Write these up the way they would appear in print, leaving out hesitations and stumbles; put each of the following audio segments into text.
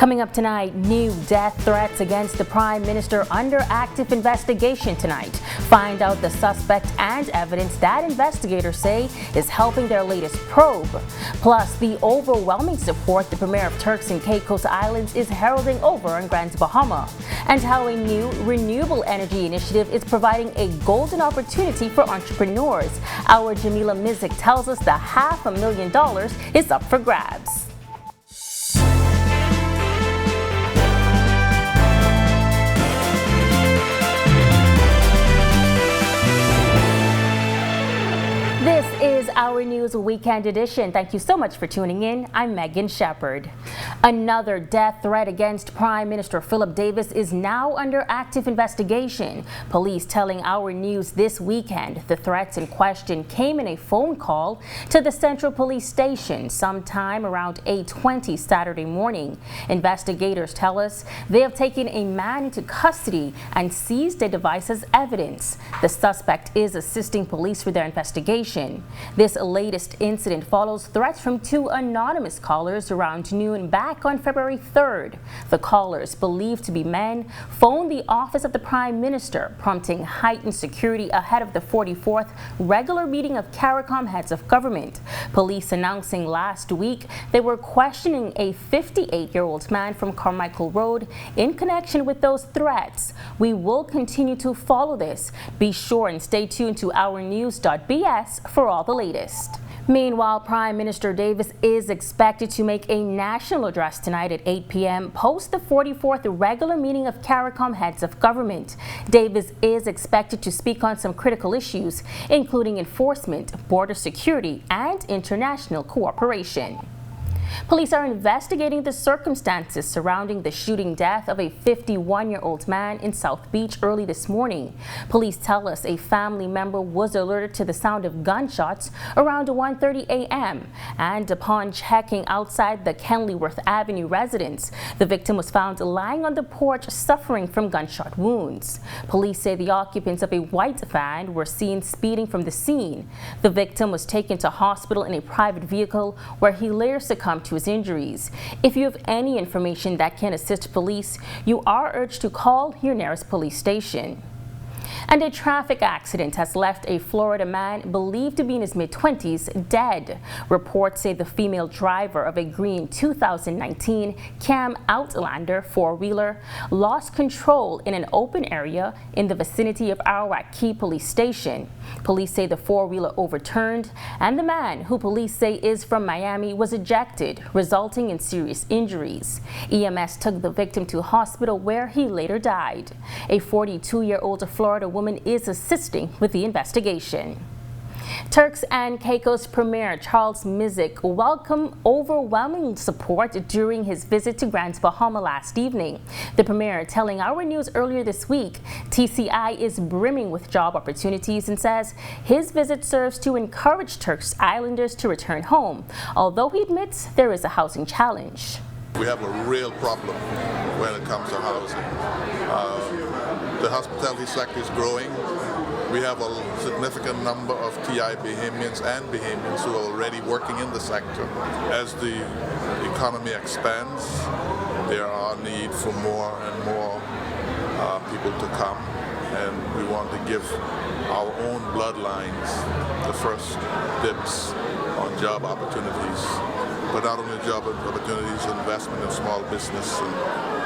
Coming up tonight, new death threats against the Prime Minister under active investigation tonight. Find out the suspect and evidence that investigators say is helping their latest probe. Plus, the overwhelming support the Premier of Turks and Caicos Islands is heralding over in Grand Bahama. And how a new renewable energy initiative is providing a golden opportunity for entrepreneurs. Our Jamila Mizik tells us the $500,000 is up for grabs. This is Our News Weekend Edition. Thank you so much for tuning in. I'm Megan Shepard. Another death threat against Prime Minister Philip Davis is now under active investigation. Police telling Our News this weekend the threats in question came in a phone call to the Central Police Station sometime around 8:20 Saturday morning. Investigators tell us they have taken a man into custody and seized a device as evidence. The suspect is assisting police with their investigation. This latest incident follows threats from two anonymous callers around noon back on February 3rd. The callers, believed to be men, phoned the office of the Prime Minister, prompting heightened security ahead of the 44th regular meeting of CARICOM heads of government. Police announcing last week they were questioning a 58-year-old man from Carmichael Road in connection with those threats. We will continue to follow this. Be sure and stay tuned to ournews.bs for all the latest. Meanwhile, Prime Minister Davis is expected to make a national address tonight at 8 p.m. post the 44th regular meeting of CARICOM heads of government. Davis is expected to speak on some critical issues, including enforcement, border security, and international cooperation. Police are investigating the circumstances surrounding the shooting death of a 51-year-old man in South Beach early this morning. Police tell us a family member was alerted to the sound of gunshots around 1:30 a.m. and upon checking outside the Kenleyworth Avenue residence, the victim was found lying on the porch suffering from gunshot wounds. Police say the occupants of a white van were seen speeding from the scene. The victim was taken to hospital in a private vehicle where he later succumbed to his injuries. If you have any information that can assist police, you are urged to call your nearest police station. And a traffic accident has left a Florida man believed to be in his mid-20s dead. Reports say the female driver of a green 2019 Cam Outlander four-wheeler lost control in an open area in the vicinity of Arawak Key Police Station. Police say the four-wheeler overturned and the man, who police say is from Miami, was ejected, resulting in serious injuries. EMS took the victim to hospital where he later died. A 42-year-old Florida woman is assisting with the investigation. Turks and Caicos Premier Charles Mizik welcomed overwhelming support during his visit to Grand Bahama last evening. The Premier telling Our News earlier this week TCI is brimming with job opportunities and says his visit serves to encourage Turks Islanders to return home, although he admits there is a housing challenge. We have a real problem when it comes to housing. The hospitality sector is growing. We have a significant number of TI Bahamians and Bahamians who are already working in the sector. As the economy expands, there are need for more and more people to come, and we want to give our own bloodlines the first dibs on job opportunities. But not only job opportunities, investment in small business and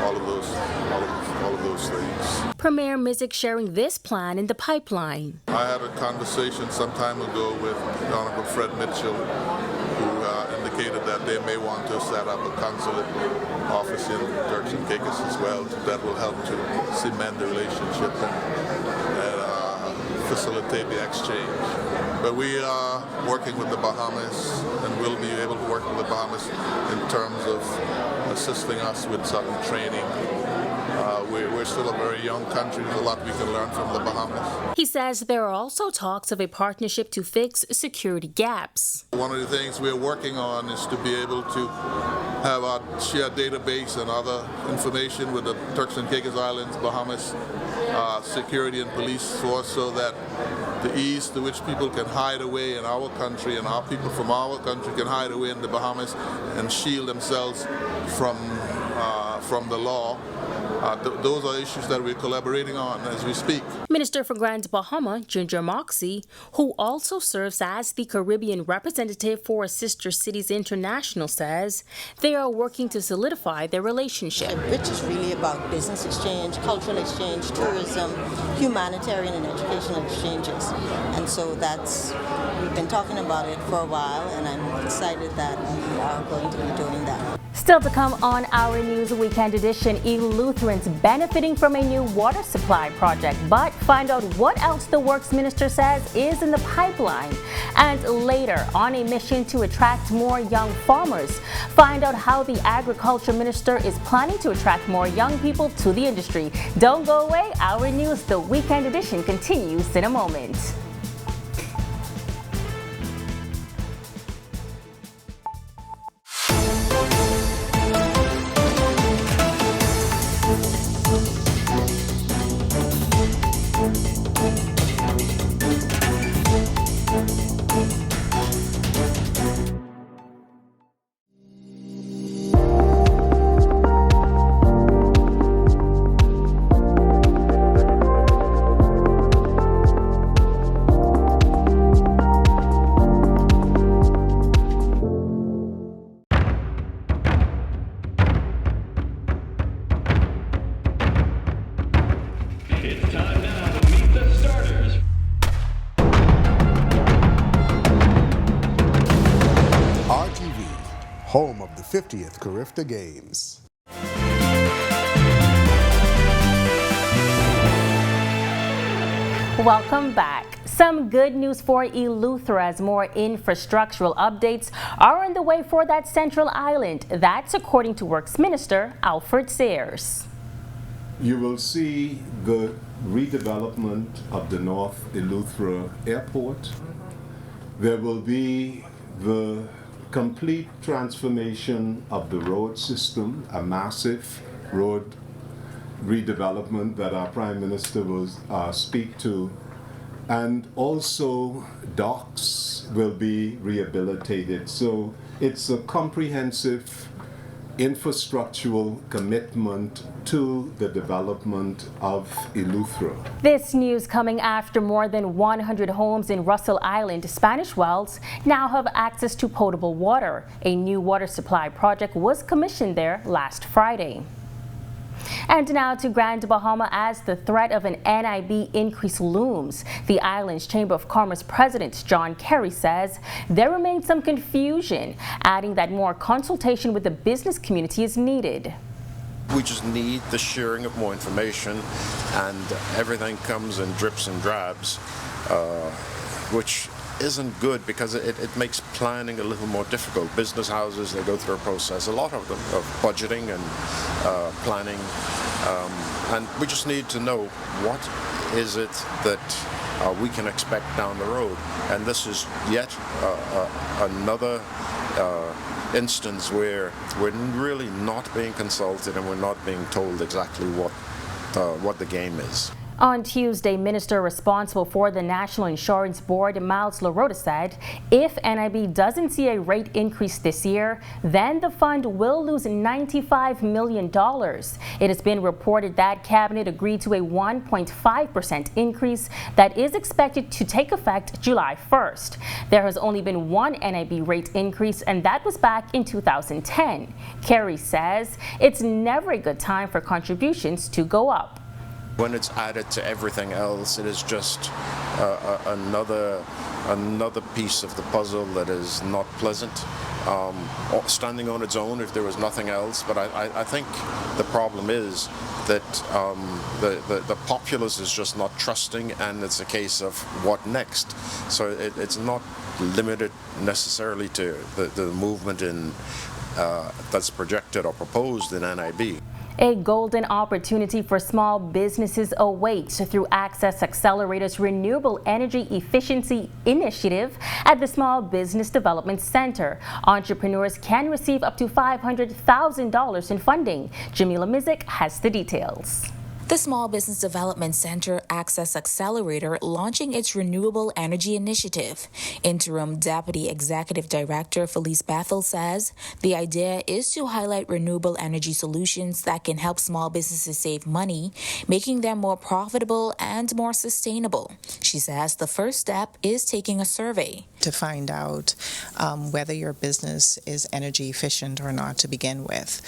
all of those things. Premier Mizik sharing this plan in the pipeline. I had a conversation some time ago with Honorable Fred Mitchell, who indicated that they may want to set up a consulate office in Turks and Caicos as well. That will help to cement the relationship and facilitate the exchange. But we are working with the Bahamas, and we'll be able to work with the Bahamas in terms of assisting us with certain training. We're still a very young country. There's a lot we can learn from the Bahamas. He says there are also talks of a partnership to fix security gaps. One of the things we're working on is to be able to have a shared database and other information with the Turks and Caicos Islands, Bahamas security and police force, so that the ease to which people can hide away in our country and our people from our country can hide away in the Bahamas and shield themselves from from the law. Those are issues that we're collaborating on as we speak. Minister for Grand Bahama, Ginger Moxie, who also serves as the Caribbean representative for Sister Cities International, says they are working to solidify their relationship. Which is really about business exchange, cultural exchange, tourism, humanitarian and educational exchanges. And so we've been talking about it for a while, and I'm excited that we are going to be doing that. Still to come on Our News Weekend Edition, Elutherans benefiting from a new water supply project, but find out what else the Works Minister says is in the pipeline. And later, on a mission to attract more young farmers, find out how the Agriculture Minister is planning to attract more young people to the industry. Don't go away, Our News, the Weekend Edition continues in a moment. It's time now to meet the starters. RTV, home of the 50th Carifta Games. Welcome back. Some good news for Eleuthera as more infrastructural updates are on the way for that central island. That's according to Works Minister Alfred Sayers. You will see the redevelopment of the North Eleuthera Airport. There will be the complete transformation of the road system, a massive road redevelopment that our Prime Minister will speak to. And also docks will be rehabilitated. So it's a comprehensive infrastructural commitment to the development of Eleuthera. This news coming after more than 100 homes in Russell Island, Spanish Wells, now have access to potable water. A new water supply project was commissioned there last Friday. And now to Grand Bahama as the threat of an NIB increase looms. The island's Chamber of Commerce President John Kerry says there remains some confusion, adding that more consultation with the business community is needed. We just need the sharing of more information, and everything comes in drips and drabs, which isn't good because it makes planning a little more difficult. Business houses, they go through a process, a lot of them, of budgeting and planning, and we just need to know what is it that we can expect down the road. And this is yet another instance where we're really not being consulted and we're not being told exactly what the game is. On Tuesday, Minister responsible for the National Insurance Board, Miles LaRota, said if NIB doesn't see a rate increase this year, then the fund will lose $95 million. It has been reported that Cabinet agreed to a 1.5% increase that is expected to take effect July 1st. There has only been one NIB rate increase, and that was back in 2010. Kerry says it's never a good time for contributions to go up. When it's added to everything else, it is just another piece of the puzzle that is not pleasant. Standing on its own if there was nothing else, but I think the problem is that the populace is just not trusting, and it's a case of what next. So it's not limited necessarily to the movement in that's projected or proposed in NIB. A golden opportunity for small businesses awaits through Access Accelerator's Renewable Energy Efficiency Initiative at the Small Business Development Center. Entrepreneurs can receive up to $500,000 in funding. Jamila Mizik has the details. The Small Business Development Center Access Accelerator launching its renewable energy initiative. Interim Deputy Executive Director Felice Bethel says the idea is to highlight renewable energy solutions that can help small businesses save money, making them more profitable and more sustainable. She says the first step is taking a survey to find out whether your business is energy efficient or not to begin with.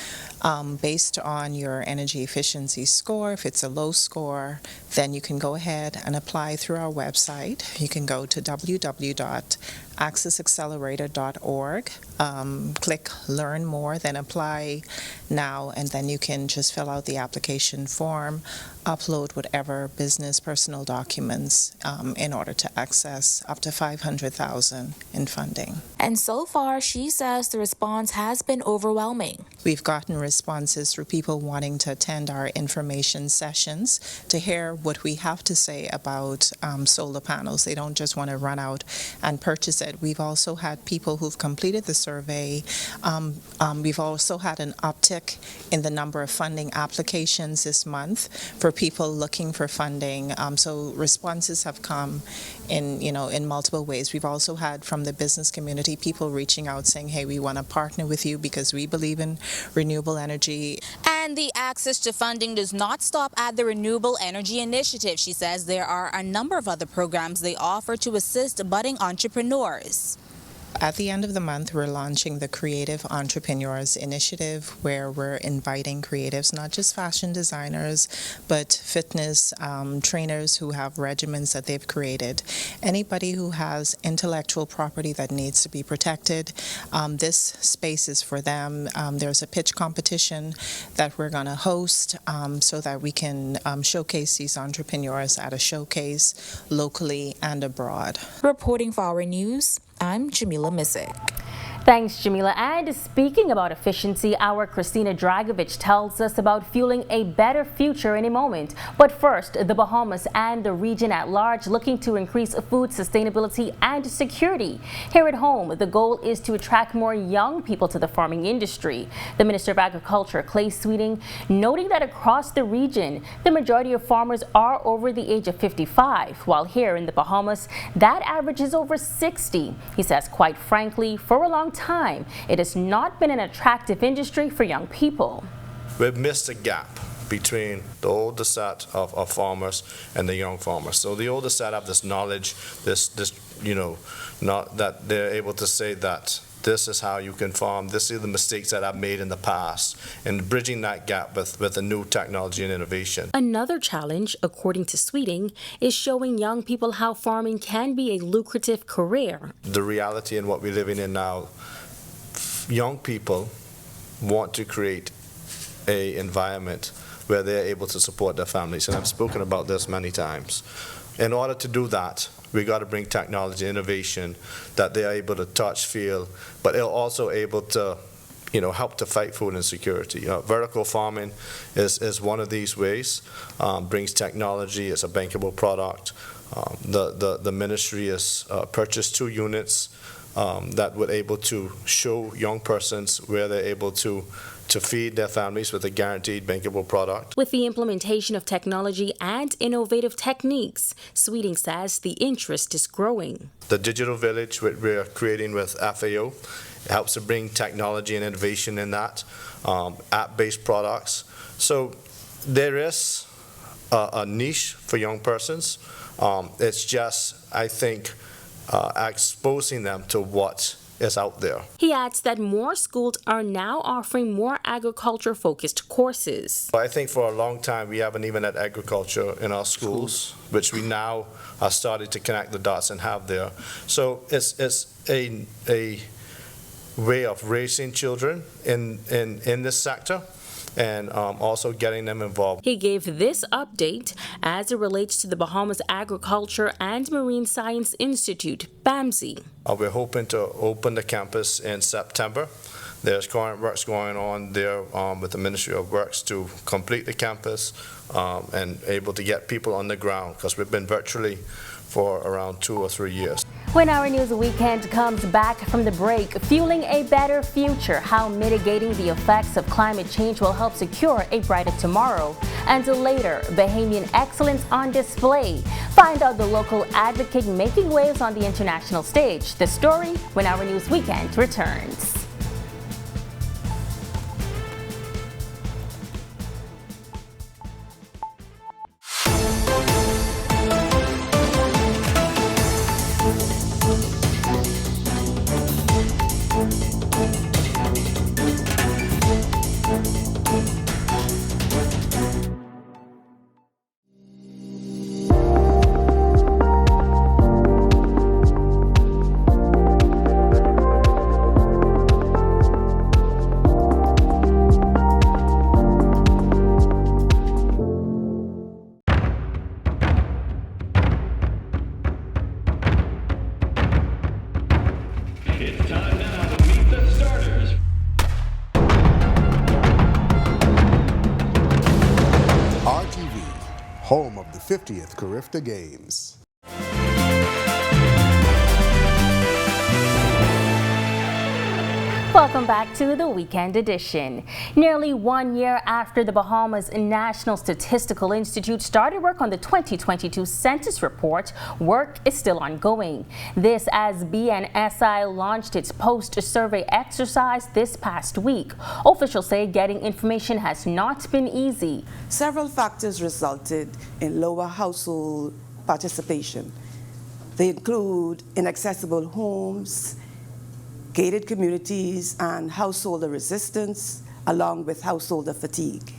Based on your energy efficiency score, if it's a low score, then you can go ahead and apply through our website. You can go to www.accessaccelerator.org, click Learn More, then Apply Now, and then you can just fill out the application form, upload whatever business personal documents in order to access up to $500,000 in funding. And so far, she says the response has been overwhelming. We've gotten responses through people wanting to attend our information sessions to hear what we have to say about solar panels. They don't just want to run out and purchase it. We've also had people who've completed the survey. We've also had an uptick in the number of funding applications this month for people looking for funding. So responses have come in multiple ways. We've also had from the business community people reaching out saying, hey, we want to partner with you because we believe in renewable energy. And the access to funding does not stop at the Renewable Energy Initiative. She says there are a number of other programs they offer to assist budding entrepreneurs. At the end of the month, we're launching the Creative Entrepreneurs Initiative, where we're inviting creatives, not just fashion designers, but fitness trainers who have regimens that they've created. Anybody who has intellectual property that needs to be protected, this space is for them. There's a pitch competition that we're going to host so that we can showcase these entrepreneurs at a showcase locally and abroad. Reporting for Our News, I'm Jamila Missick. Thanks, Jamila. And speaking about efficiency, our Christina Dragovich tells us about fueling a better future in a moment. But first, the Bahamas and the region at large looking to increase food sustainability and security. Here at home, the goal is to attract more young people to the farming industry. The Minister of Agriculture, Clay Sweeting, noting that across the region, the majority of farmers are over the age of 55, while here in the Bahamas, that average is over 60. He says, quite frankly, for a long time, it has not been an attractive industry for young people. We've missed a gap between the older set of farmers and the young farmers. So the older set have this knowledge, not that they're able to say that this is how you can farm, this is the mistakes that I've made in the past, and bridging that gap with the new technology and innovation. Another challenge, according to Sweeting, is showing young people how farming can be a lucrative career. The reality in what we're living in now, young people want to create an environment where they're able to support their families, and I've spoken about this many times. In order to do that, we got to bring technology, innovation that they are able to touch, feel, but they're also able to, help to fight food insecurity. Vertical farming is one of these ways. Brings technology. It's a bankable product. The ministry has purchased 2 units that were able to show young persons where they're able to feed their families with a guaranteed bankable product. With the implementation of technology and innovative techniques, Sweeting says the interest is growing. The digital village we're creating with FAO helps to bring technology and innovation in that, app-based products. So there is a niche for young persons. It's just, I think, exposing them to what is out there. He adds that more schools are now offering more agriculture-focused courses. I think for a long time we haven't even had agriculture in our schools, which we now are starting to connect the dots and have there. So it's a way of raising children in this sector, and also getting them involved. He gave this update as it relates to the Bahamas Agriculture and Marine Science Institute, BAMSI. We're hoping to open the campus in September. There's current works going on there with the Ministry of Works to complete the campus and able to get people on the ground, because we've been virtually for around 2 or 3 years. When Our News Weekend comes back from the break, fueling a better future, how mitigating the effects of climate change will help secure a brighter tomorrow. And later, Bahamian excellence on display. Find out the local advocate making waves on the international stage. The story when Our News Weekend returns. It's time now to meet the starters. RTV, home of the 50th Carifta Games. Welcome back to the Weekend Edition. Nearly 1 year after the Bahamas National Statistical Institute started work on the 2022 census report, work is still ongoing. This as BNSI launched its post-survey exercise this past week. Officials say getting information has not been easy. Several factors resulted in lower household participation. They include inaccessible homes, gated communities, and householder resistance, along with householder fatigue.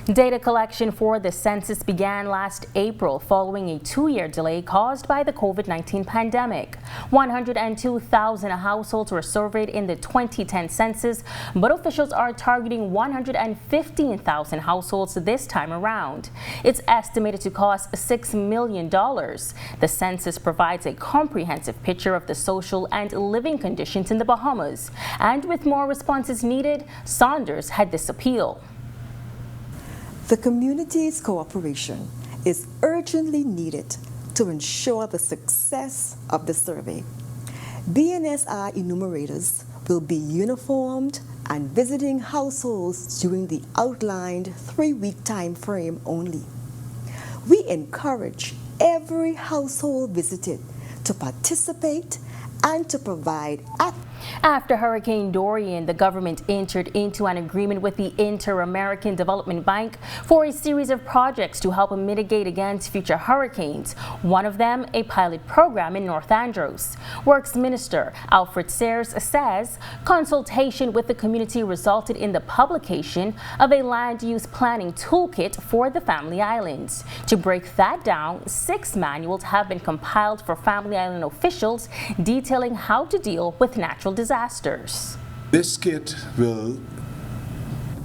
Data collection for the census began last April following a 2-year delay caused by the COVID-19 pandemic. 102,000 households were surveyed in the 2010 census, but officials are targeting 115,000 households this time around. It's estimated to cost $6 million. The census provides a comprehensive picture of the social and living conditions in the Bahamas. And with more responses needed, Saunders had this appeal. The community's cooperation is urgently needed to ensure the success of the survey. BNSI enumerators will be uniformed and visiting households during the outlined 3-week time frame only. We encourage every household visited to participate and to provide After Hurricane Dorian, the government entered into an agreement with the Inter-American Development Bank for a series of projects to help mitigate against future hurricanes. One of them, a pilot program in North Andros. Works Minister Alfred Sayers says consultation with the community resulted in the publication of a land use planning toolkit for the Family Islands. To break that down, 6 manuals have been compiled for Family Island officials detailing how to deal with natural disasters. This kit will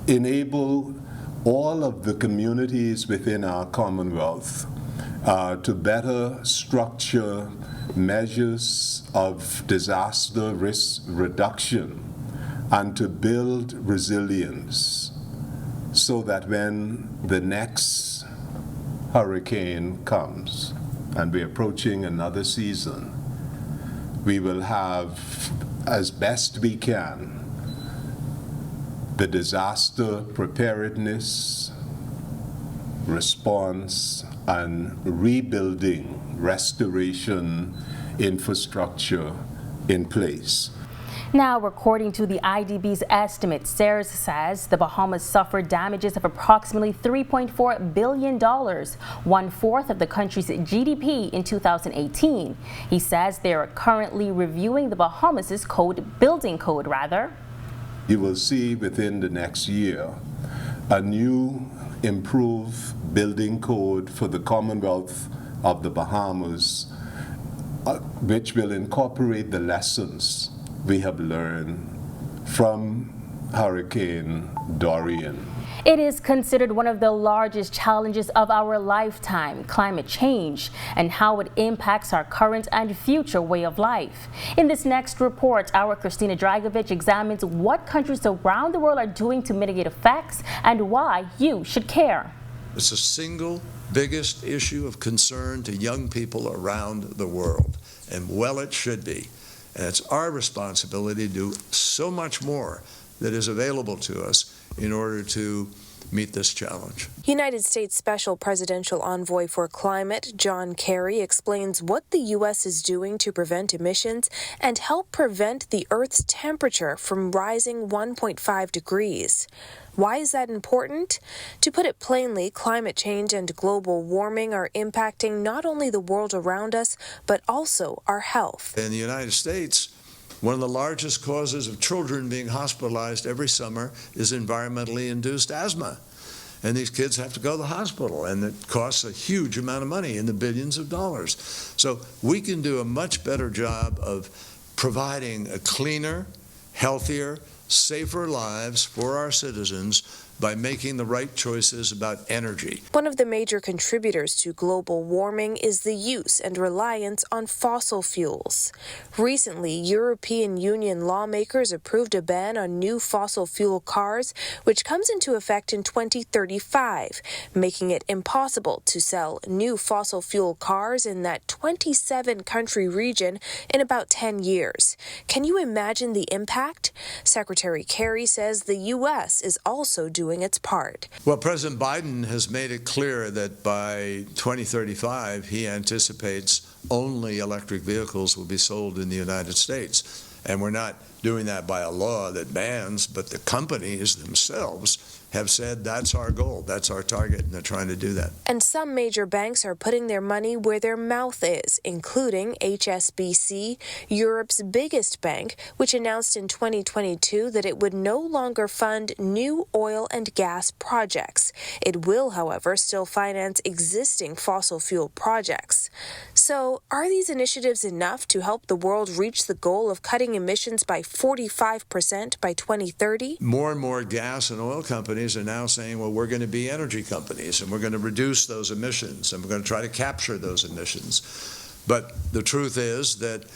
enable all of the communities within our Commonwealth to better structure measures of disaster risk reduction and to build resilience so that when the next hurricane comes, and we're approaching another season, we will have, as best we can, the disaster preparedness, response, and rebuilding, restoration infrastructure in place. Now, according to the IDB's estimate, Sayers says the Bahamas suffered damages of approximately $3.4 billion, 1/4 of the country's GDP in 2018. He says they are currently reviewing the Bahamas' building code. You will see within the next year a new improved building code for the Commonwealth of the Bahamas, which will incorporate the lessons we have learned from Hurricane Dorian. It is considered one of the largest challenges of our lifetime, climate change, and how it impacts our current and future way of life. In this next report, our Christina Dragovich examines what countries around the world are doing to mitigate effects and why you should care. It's the single biggest issue of concern to young people around the world, and well, it should be. And it's our responsibility to do so much more that is available to us in order to meet this challenge. United States Special Presidential Envoy for Climate, John Kerry, explains what the U.S. is doing to prevent emissions and help prevent the Earth's temperature from rising 1.5 degrees. Why is that important? To put it plainly, climate change and global warming are impacting not only the world around us, but also our health. In the United States, one of the largest causes of children being hospitalized every summer is environmentally induced asthma. And these kids have to go to the hospital, and it costs a huge amount of money, in the billions of dollars. So we can do a much better job of providing a cleaner, healthier, safer lives for our citizens by making the right choices about energy. One of the major contributors to global warming is the use and reliance on fossil fuels. Recently, European Union lawmakers approved a ban on new fossil fuel cars, which comes into effect in 2035, making it impossible to sell new fossil fuel cars in that 27-country region in about 10 years. Can you imagine the impact? Secretary Kerry says the U.S. is also doing its part. Well, President Biden has made it clear that by 2035, he anticipates only electric vehicles will be sold in the United States. And we're not doing that by a law that bans, but the companies themselves have said that's our goal, that's our target, and they're trying to do that. And some major banks are putting their money where their mouth is, including HSBC, Europe's biggest bank, which announced in 2022 that it would no longer fund new oil and gas projects. It will, however, still finance existing fossil fuel projects. So, are these initiatives enough to help the world reach the goal of cutting emissions by 45% by 2030? More and more gas and oil companies are now saying, well, we're going to be energy companies, and we're going to reduce those emissions, and we're going to try to capture those emissions. But the truth is that,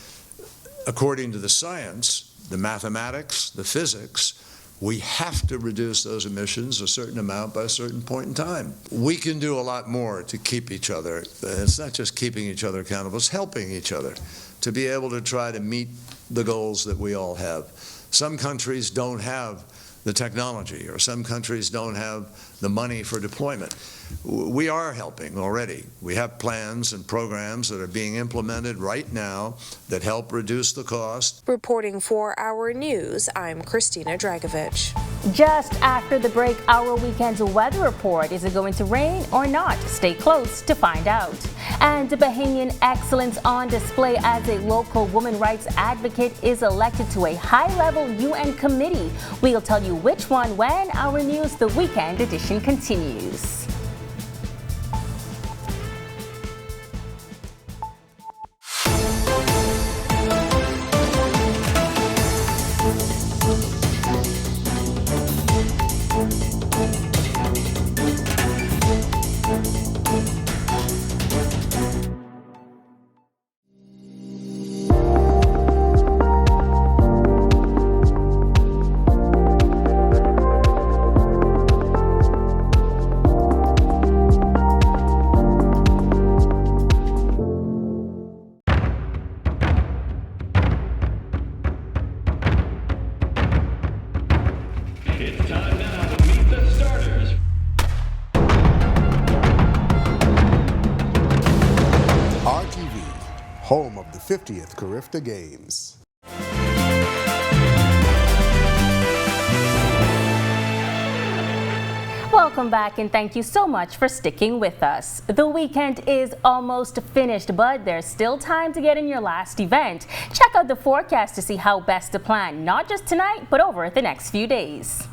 according to the science, the mathematics, the physics, we have to reduce those emissions a certain amount by a certain point in time. We can do a lot more to keep each other. It's not just keeping each other accountable, it's helping each other to be able to try to meet the goals that we all have. Some countries don't have the technology, or some countries don't have the money for deployment. We are helping already. We have plans and programs that are being implemented right now that help reduce the cost. Reporting for Our News, I'm Christina Dragovich. Just after the break, our weekend's weather report. Is it going to rain or not? Stay close to find out. And Bahamian excellence on display as a local women rights advocate is elected to a high-level UN committee. We'll tell you which one when Our News The Weekend edition continues. It's time now to meet the starters. RTV, home of the 50th Carifta Games. Welcome back, and thank you so much for sticking with us. The weekend is almost finished, but there's still time to get in your last event. Check out the forecast to see how best to plan, not just tonight, but over the next few days.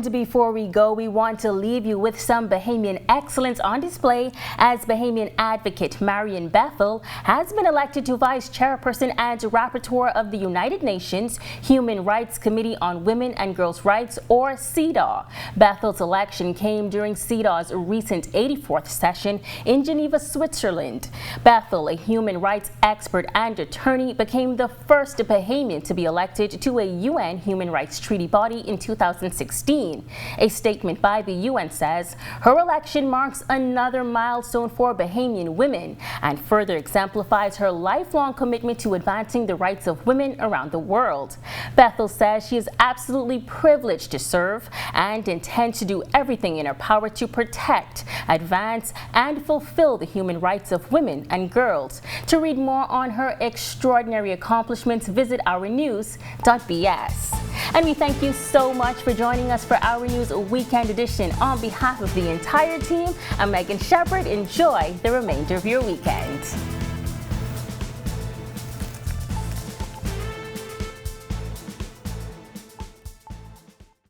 And before we go, we want to leave you with some Bahamian excellence on display as Bahamian advocate Marian Bethel has been elected to Vice Chairperson and Rapporteur of the United Nations Human Rights Committee on Women and Girls' Rights, or CEDAW. Bethel's election came during CEDAW's recent 84th session in Geneva, Switzerland. Bethel, a human rights expert and attorney, became the first Bahamian to be elected to a UN Human Rights Treaty body in 2016. A statement by the UN says her election marks another milestone for Bahamian women and further exemplifies her lifelong commitment to advancing the rights of women around the world. Bethel says she is absolutely privileged to serve and intends to do everything in her power to protect, advance, and fulfill the human rights of women and girls. To read more on her extraordinary accomplishments, visit ournews.bs. And we thank you so much for joining us for Our News Weekend Edition. On behalf of the entire team, I'm Megan Shepherd. Enjoy the remainder of your weekend.